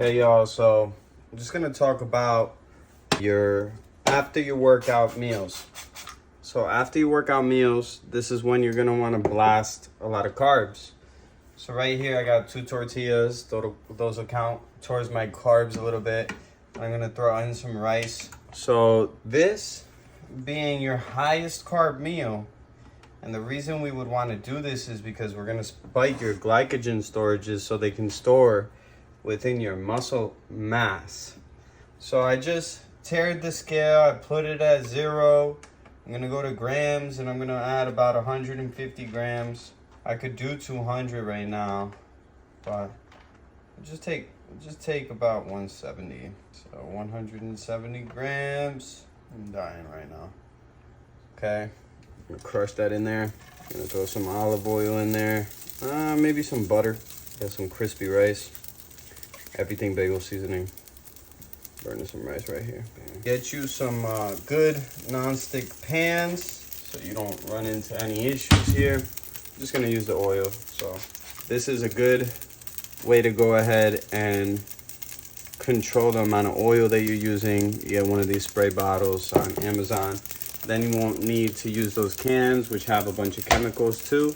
Hey y'all, so I'm just gonna talk about your after your workout meals. So after your workout meals, this is when you're gonna want to blast a lot of carbs. So right here I got 2 tortillas. Those will count towards my carbs a little bit. I'm gonna throw in some rice. So this being your highest carb meal, and the reason we would want to do this is because we're gonna spike your glycogen storages so they can store within your muscle mass. So I just tiered the scale, I put it at 0. I'm gonna go to grams and I'm gonna add about 150 grams. I could do 200 right now, but just take about 170. So 170 grams. I'm dying right now. Okay, I'm gonna crush that in there. I'm gonna throw some olive oil in there. Maybe some butter. Got some crispy rice. Everything bagel seasoning. Burning some rice right here. Get you some good non-stick pans so you don't run into any issues here. I'm just gonna use the oil. So this is a good way to go ahead and control the amount of oil that you're using. You get one of these spray bottles on Amazon. Then you won't need to use those cans, which have a bunch of chemicals too.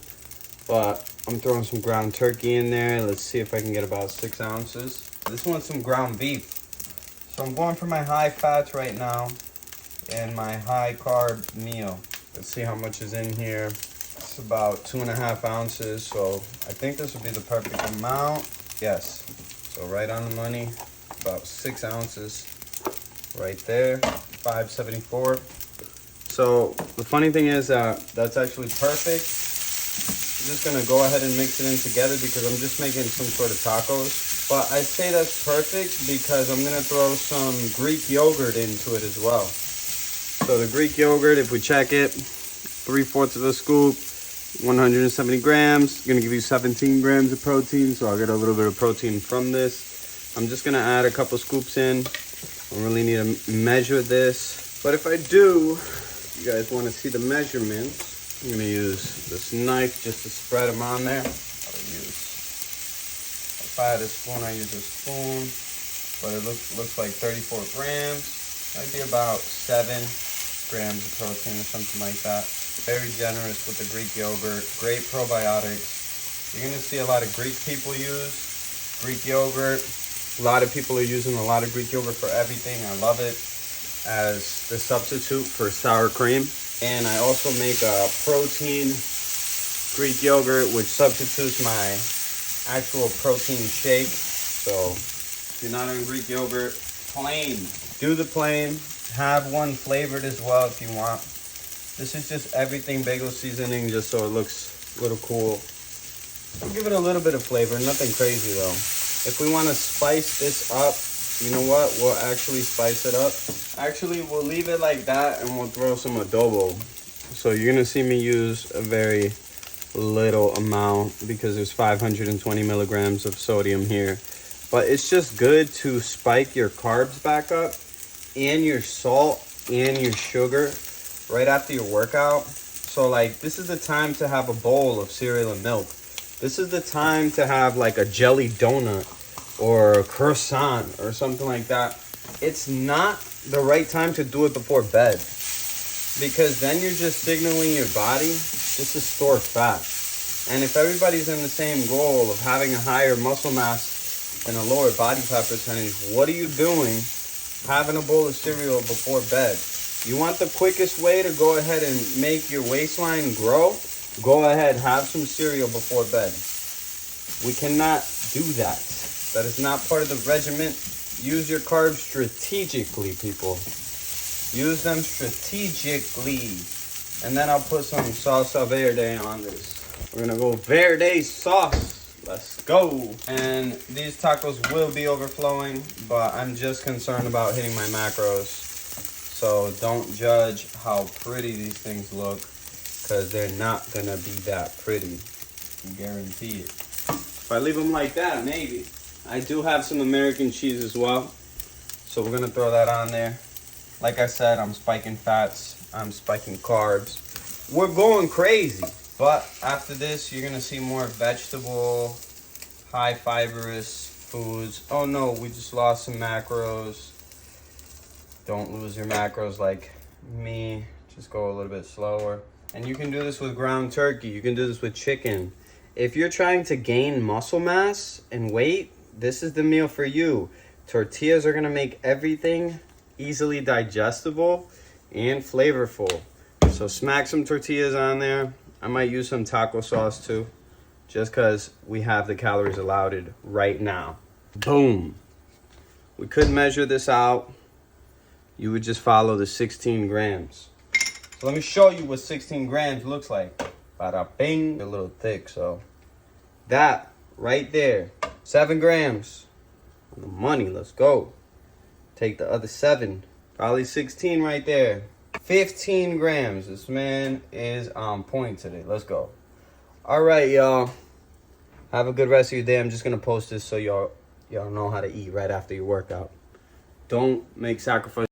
But I'm throwing some ground turkey in there. Let's see if I can get about 6 ounces. This one's some ground beef. So I'm going for my high fats right now and my high carb meal. Let's see how much is in here. It's about 2.5 ounces. So I think this would be the perfect amount. Yes. So right on the money, about 6 ounces right there, 574. So the funny thing is that's actually perfect. I'm just gonna go ahead and mix it in together because I'm just making some sort of tacos. But I say that's perfect because I'm gonna throw some Greek yogurt into it as well. So the Greek yogurt, if we check it, 3/4 of a scoop, 170 grams, gonna give you 17 grams of protein. So I'll get a little bit of protein from this. I'm just gonna add a couple scoops in. I really need to measure this. But if I do, you guys wanna see the measurements, I'm gonna use this knife just to spread them on there. If I had a spoon, I use a spoon, but it looks like 34 grams. Might be about 7 grams of protein or something like that. Very generous with the Greek yogurt, great probiotics. You're gonna see a lot of Greek people use Greek yogurt. A lot of people are using a lot of Greek yogurt for everything. I love it as the substitute for sour cream. And I also make a protein Greek yogurt, which substitutes my actual protein shake. So if you're not on Greek yogurt, plain. Do the plain. Have one flavored as well if you want. This is just everything bagel seasoning, just so it looks a little cool. We'll give it a little bit of flavor, nothing crazy though. If we want to spice this up, you know what? We'll actually spice it up. Actually, we'll leave it like that and we'll throw some adobo. So you're gonna see me use a very little amount because there's 520 milligrams of sodium here. But it's just good to spike your carbs back up and your salt and your sugar right after your workout. So like this is the time to have a bowl of cereal and milk. This is the time to have like a jelly donut or a croissant or something like that. It's not the right time to do it before bed because then you're just signaling your body just to store fat. And if everybody's in the same goal of having a higher muscle mass and a lower body fat percentage, what are you doing having a bowl of cereal before bed? You want the quickest way to go ahead and make your waistline grow? Go ahead, have some cereal before bed. We cannot do that. That is not part of the regimen. Use your carbs strategically, people. Use them strategically. And then I'll put some salsa verde on this. We're gonna go verde sauce. Let's go. And these tacos will be overflowing, but I'm just concerned about hitting my macros. So don't judge how pretty these things look because they're not gonna be that pretty. I guarantee it. If I leave them like that, maybe. I do have some American cheese as well. So we're gonna throw that on there. Like I said, I'm spiking fats, I'm spiking carbs. We're going crazy. But after this, you're gonna see more vegetable, high fibrous foods. Oh no, we just lost some macros. Don't lose your macros like me. Just go a little bit slower. And you can do this with ground turkey. You can do this with chicken. If you're trying to gain muscle mass and weight, this is the meal for you. Tortillas are gonna make everything easily digestible and flavorful. So smack some tortillas on there. I might use some taco sauce too, just because we have the calories allowed right now. Boom. We could measure this out. You would just follow the 16 grams. So let me show you what 16 grams looks like. Bada bing. A little thick, so that right there, 7 grams. On the money, let's go. Take the other 7, probably 16 right there. 15 grams. This man is on point today. Let's go. All right, y'all. Have a good rest of your day. I'm just gonna post this so y'all know how to eat right after your workout. Don't make sacrifices.